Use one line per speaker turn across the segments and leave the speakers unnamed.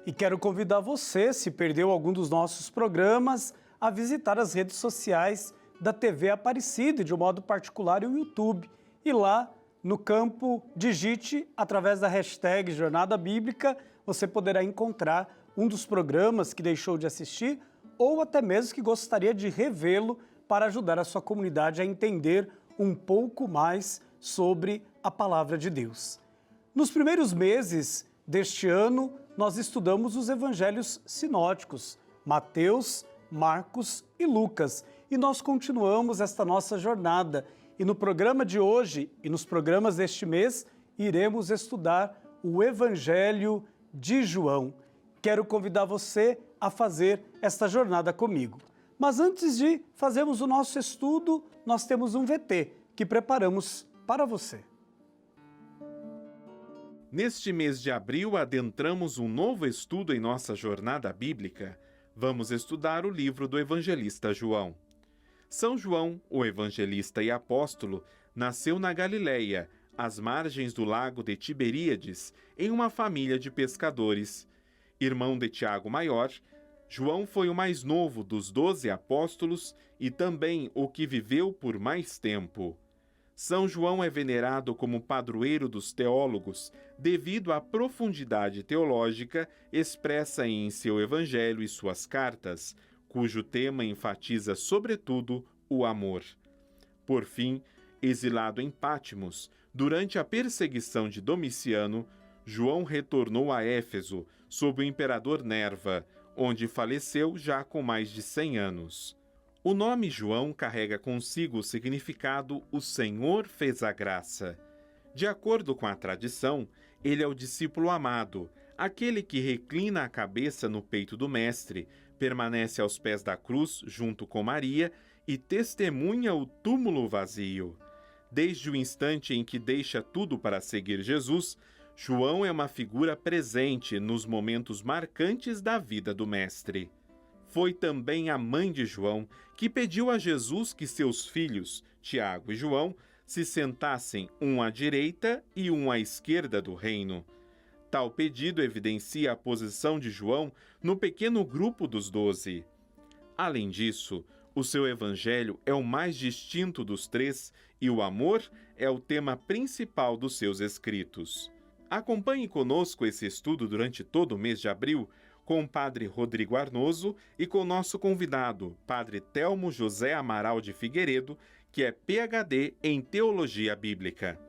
E quero convidar você, se perdeu algum dos nossos programas, a visitar as redes sociais da TV Aparecida, de um modo particular o YouTube. E lá, no campo digite, através da hashtag Jornada Bíblica, você poderá encontrar um dos programas que deixou de assistir ou até mesmo que gostaria de revê-lo para ajudar a sua comunidade a entender um pouco mais sobre a Palavra de Deus. Nos primeiros meses deste ano, nós estudamos os evangelhos sinóticos, Mateus, Marcos e Lucas, e nós continuamos esta nossa jornada. E no programa de hoje e nos programas deste mês, iremos estudar o Evangelho de João. Quero convidar você a fazer esta jornada comigo. Mas antes de fazermos o nosso estudo, nós temos um VT que preparamos para você.
Neste mês de abril, adentramos um novo estudo em nossa jornada bíblica. Vamos estudar o livro do evangelista João. São João, o evangelista e apóstolo, nasceu na Galileia, às margens do lago de Tiberíades, em uma família de pescadores. Irmão de Tiago Maior, João foi o mais novo dos 12 apóstolos e também o que viveu por mais tempo. São João é venerado como padroeiro dos teólogos devido à profundidade teológica expressa em seu evangelho e suas cartas, cujo tema enfatiza sobretudo o amor. Por fim, exilado em Pátmos, durante a perseguição de Domiciano, João retornou a Éfeso, sob o imperador Nerva, onde faleceu já com mais de 100 anos. O nome João carrega consigo o significado "O Senhor fez a graça". De acordo com a tradição, ele é o discípulo amado, aquele que reclina a cabeça no peito do Mestre, permanece aos pés da cruz junto com Maria e testemunha o túmulo vazio. Desde o instante em que deixa tudo para seguir Jesus, João é uma figura presente nos momentos marcantes da vida do Mestre. Foi também a mãe de João que pediu a Jesus que seus filhos, Tiago e João, se sentassem um à direita e um à esquerda do reino. Tal pedido evidencia a posição de João no pequeno grupo dos 12. Além disso, o seu evangelho é o mais distinto dos três e o amor é o tema principal dos seus escritos. Acompanhe conosco esse estudo durante todo o mês de abril com o Padre Rodrigo Arnoso e com nosso convidado, Padre Telmo José Amaral de Figueiredo, que é PhD em Teologia Bíblica.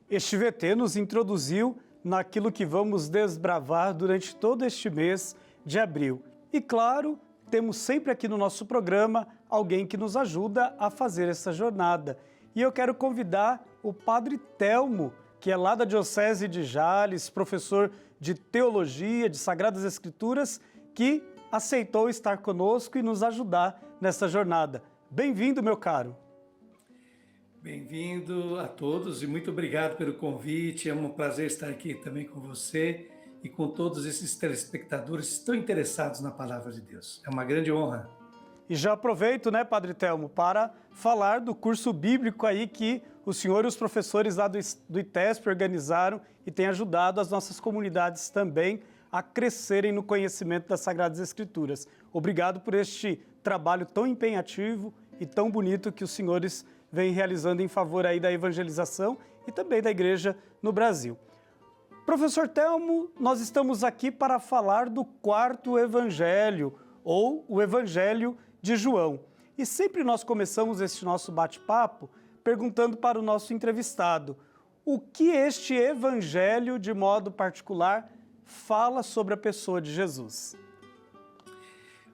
Este VT nos introduziu naquilo que vamos desbravar durante todo este mês de abril. E claro, temos sempre aqui no nosso programa alguém que nos ajuda a fazer essa jornada. E eu quero convidar o Padre Telmo, que é lá da Diocese de Jales, professor de Teologia, de Sagradas Escrituras, que aceitou estar conosco e nos ajudar nessa jornada. Bem-vindo, meu caro.
Bem-vindo a todos e muito obrigado pelo convite. É um prazer estar aqui também com você e com todos esses telespectadores tão interessados na Palavra de Deus. É uma grande honra.
E já aproveito, né, Padre Telmo, para falar do curso bíblico aí que o senhor e os professores lá do ITESP organizaram e têm ajudado as nossas comunidades também a crescerem no conhecimento das Sagradas Escrituras. Obrigado por este trabalho tão empenhativo e tão bonito que os senhores vêm realizando em favor aí da evangelização e também da igreja no Brasil. Professor Telmo, nós estamos aqui para falar do quarto evangelho, ou o Evangelho de João. E sempre nós começamos este nosso bate-papo perguntando para o nosso entrevistado o que este evangelho, de modo particular, fala sobre a pessoa de Jesus.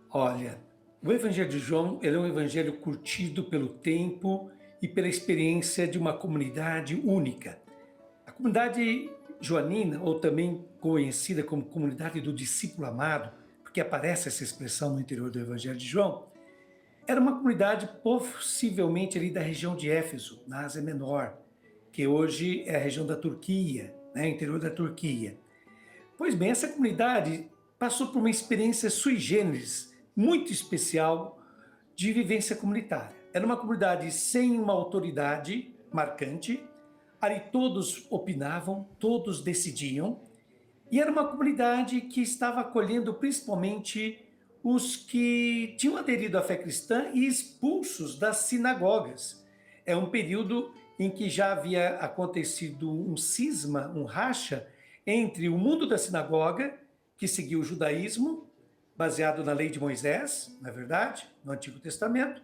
Olha, o Evangelho de João ele é um evangelho curtido pelo tempo e pela experiência de uma comunidade única. A comunidade joanina, ou também conhecida como comunidade do discípulo amado, porque aparece essa expressão no interior do Evangelho de João, era uma comunidade possivelmente ali da região de Éfeso, na Ásia Menor, que hoje é a região da Turquia, né, interior da Turquia. Pois bem, essa comunidade passou por uma experiência sui generis, muito especial, de vivência comunitária. Era uma comunidade sem uma autoridade marcante, ali todos opinavam, todos decidiam, E era uma comunidade que estava acolhendo principalmente os que tinham aderido à fé cristã e expulsos das sinagogas. É um período em que já havia acontecido um cisma, um racha entre o mundo da sinagoga, que seguia o judaísmo, baseado na lei de Moisés, na verdade, no Antigo Testamento,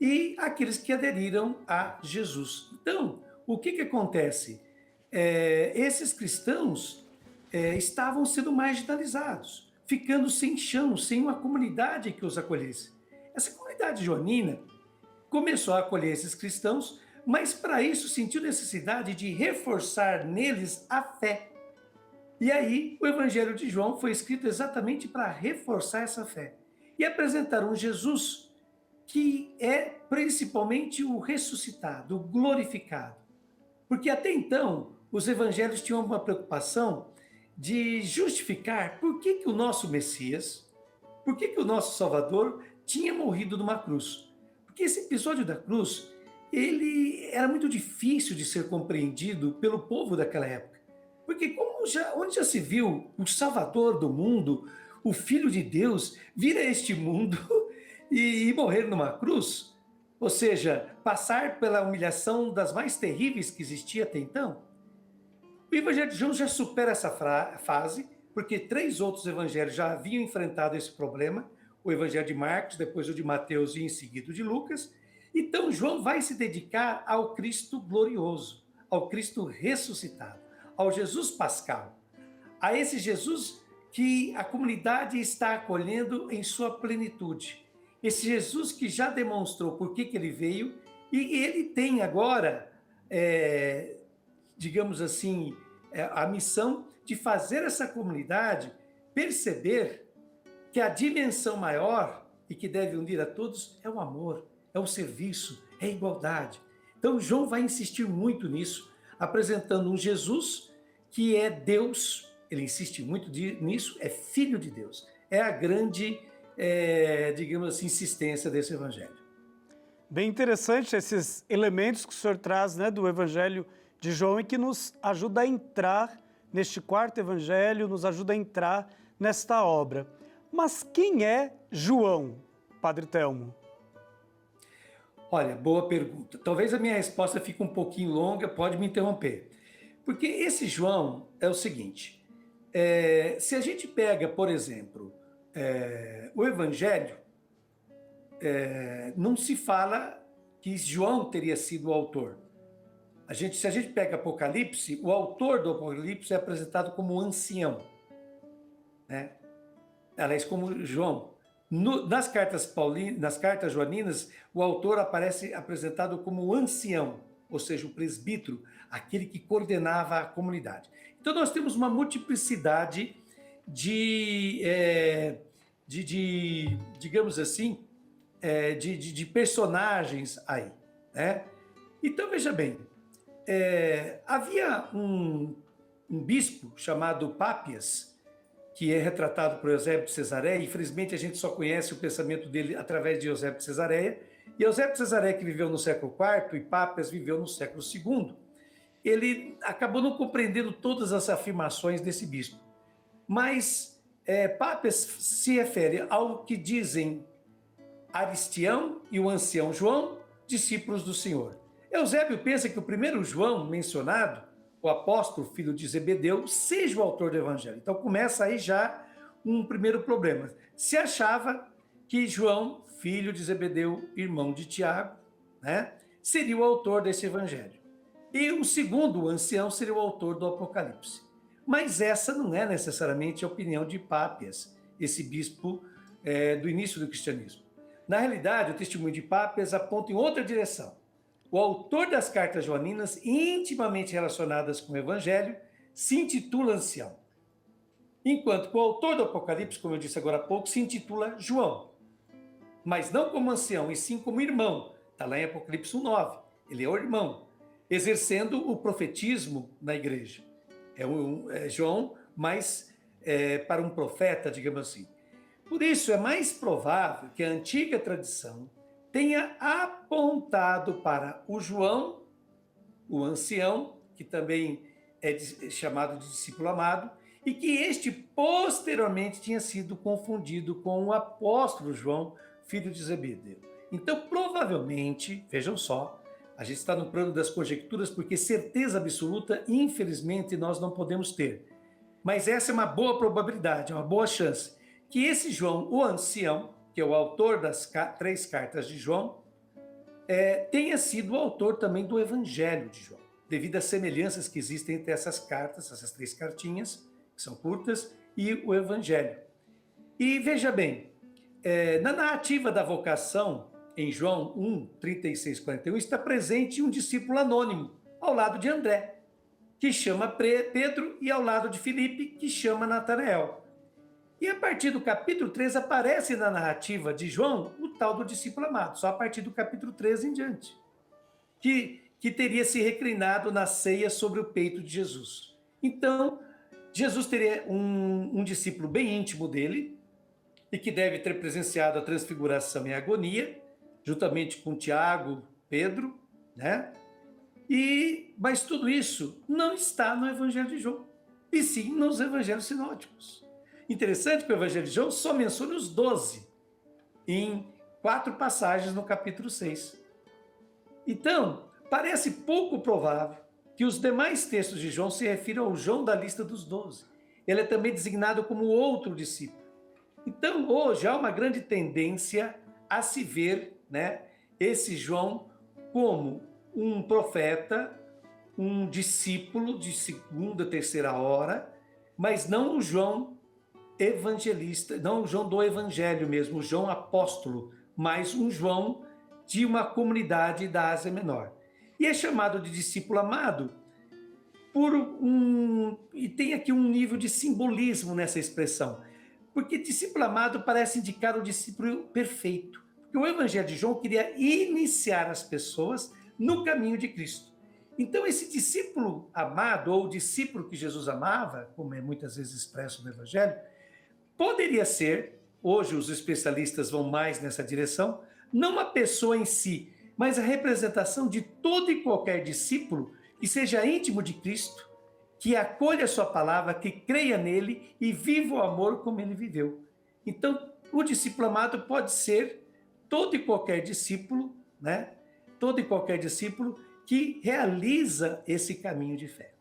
e aqueles que aderiram a Jesus. Então, o que acontece? Esses cristãos estavam sendo marginalizados, ficando sem chão, sem uma comunidade que os acolhesse. Essa comunidade joanina começou a acolher esses cristãos, mas para isso sentiu necessidade de reforçar neles a fé. E aí, o Evangelho de João foi escrito exatamente para reforçar essa fé e apresentar um Jesus que é principalmente o ressuscitado, o glorificado. Porque até então, os evangelhos tinham uma preocupação de justificar por que o nosso Messias, por que o nosso Salvador tinha morrido numa cruz. Porque esse episódio da cruz, ele era muito difícil de ser compreendido pelo povo daquela época. Porque onde já se viu o Salvador do mundo, o Filho de Deus, vir a este mundo e morrer numa cruz? Ou seja, passar pela humilhação das mais terríveis que existia até então? O Evangelho de João já supera essa fase, porque 3 outros evangelhos já haviam enfrentado esse problema, o Evangelho de Marcos, depois o de Mateus e em seguida o de Lucas. Então João vai se dedicar ao Cristo glorioso, ao Cristo ressuscitado, ao Jesus pascal, a esse Jesus que a comunidade está acolhendo em sua plenitude. Esse Jesus que já demonstrou por que ele veio e ele tem agora, digamos assim, a missão de fazer essa comunidade perceber que a dimensão maior e que deve unir a todos é o amor, é o serviço, é a igualdade. Então João vai insistir muito nisso, apresentando um Jesus que é Deus, ele insiste muito nisso, é Filho de Deus. É a grande, digamos assim, insistência desse evangelho.
Bem interessante esses elementos que o senhor traz, né, do Evangelho de João e que nos ajuda a entrar neste quarto evangelho, nos ajuda a entrar nesta obra. Mas quem é João, Padre Telmo?
Olha, boa pergunta. Talvez a minha resposta fique um pouquinho longa, pode me interromper. Porque esse João é o seguinte, se a gente pega, por exemplo, o Evangelho, não se fala que João teria sido o autor. Se a gente pega Apocalipse, o autor do Apocalipse é apresentado como ancião, né? Aliás, como João. Nas cartas joaninas, o autor aparece apresentado como ancião, ou seja, o presbítero, aquele que coordenava a comunidade. Então nós temos uma multiplicidade digamos assim, de personagens aí, né? Então veja bem, havia um bispo chamado Pápias, que é retratado por Eusébio de Cesareia. Infelizmente a gente só conhece o pensamento dele através de Eusébio de Cesareia. E Eusébio de Cesareia, que viveu no século IV, e Pápias viveu no século II, ele acabou não compreendendo todas as afirmações desse bispo. Mas Pápias se refere ao que dizem Aristião e o ancião João, discípulos do Senhor. Eusébio pensa que o primeiro João mencionado, o apóstolo filho de Zebedeu, seja o autor do evangelho. Então começa aí já um primeiro problema. Se achava que João, filho de Zebedeu, irmão de Tiago, né, seria o autor desse evangelho. E o segundo, o ancião, seria o autor do Apocalipse. Mas essa não é necessariamente a opinião de Pápias, esse bispo do início do cristianismo. Na realidade, o testemunho de Pápias aponta em outra direção. O autor das cartas joaninas, intimamente relacionadas com o Evangelho, se intitula ancião. Enquanto que o autor do Apocalipse, como eu disse agora há pouco, se intitula João. Mas não como ancião, e sim como irmão. Está lá em Apocalipse 1:9. Ele é o irmão, exercendo o profetismo na igreja. É João, mas para um profeta, digamos assim. Por isso, é mais provável que a antiga tradição tenha apontado para o João, o ancião, que também é chamado de discípulo amado, e que este posteriormente tinha sido confundido com o apóstolo João, filho de Zebedeu. Então, provavelmente, vejam só, a gente está no plano das conjecturas porque certeza absoluta, infelizmente, nós não podemos ter. Mas essa é uma boa probabilidade, é uma boa chance, que esse João, o ancião, que é o autor das 3 cartas de João, tenha sido o autor também do Evangelho de João, devido às semelhanças que existem entre essas cartas, essas 3 cartinhas, que são curtas, e o Evangelho. E veja bem, na narrativa da vocação, em João 1, 36, 41, está presente um discípulo anônimo, ao lado de André, que chama Pedro, e ao lado de Filipe, que chama Natanael. E a partir do capítulo 3 aparece na narrativa de João o tal do discípulo amado, só a partir do capítulo 3 em diante, que teria se reclinado na ceia sobre o peito de Jesus. Então, Jesus teria um discípulo bem íntimo dele, e que deve ter presenciado a transfiguração e a agonia, juntamente com Tiago, Pedro, né? Mas tudo isso não está no Evangelho de João, e sim nos Evangelhos sinóticos. Interessante que o Evangelho de João só menciona os 12, em 4 passagens no capítulo 6. Então, parece pouco provável que os demais textos de João se refiram ao João da lista dos 12. Ele é também designado como outro discípulo. Então, hoje há uma grande tendência a se ver, né, esse João como um profeta, um discípulo de segunda, terceira hora, mas não o João evangelista, não o João do Evangelho mesmo, o João apóstolo, mas um João de uma comunidade da Ásia Menor. E é chamado de discípulo amado e tem aqui um nível de simbolismo nessa expressão, porque discípulo amado parece indicar o discípulo perfeito, porque o Evangelho de João queria iniciar as pessoas no caminho de Cristo. Então esse discípulo amado, ou discípulo que Jesus amava, como é muitas vezes expresso no Evangelho, poderia ser, hoje os especialistas vão mais nessa direção, não a pessoa em si, mas a representação de todo e qualquer discípulo que seja íntimo de Cristo, que acolha a sua palavra, que creia nele e viva o amor como ele viveu. Então, o discípulo amado pode ser todo e qualquer discípulo, né? Todo e qualquer discípulo que realiza esse caminho de fé.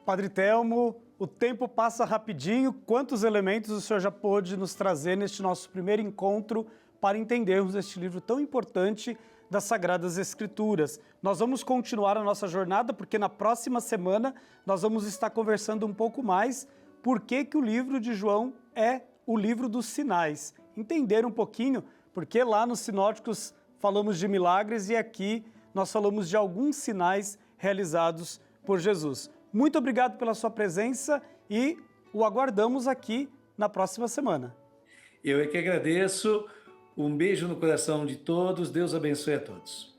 Padre Telmo, o tempo passa rapidinho. Quantos elementos o senhor já pôde nos trazer neste nosso primeiro encontro para entendermos este livro tão importante das Sagradas Escrituras? Nós vamos continuar a nossa jornada, porque na próxima semana nós vamos estar conversando um pouco mais por que o livro de João é o livro dos sinais. Entender um pouquinho, porque lá nos Sinóticos falamos de milagres e aqui nós falamos de alguns sinais realizados por Jesus. Muito obrigado pela sua presença e o aguardamos aqui na próxima semana.
Eu é que agradeço. Um beijo no coração de todos. Deus abençoe a todos.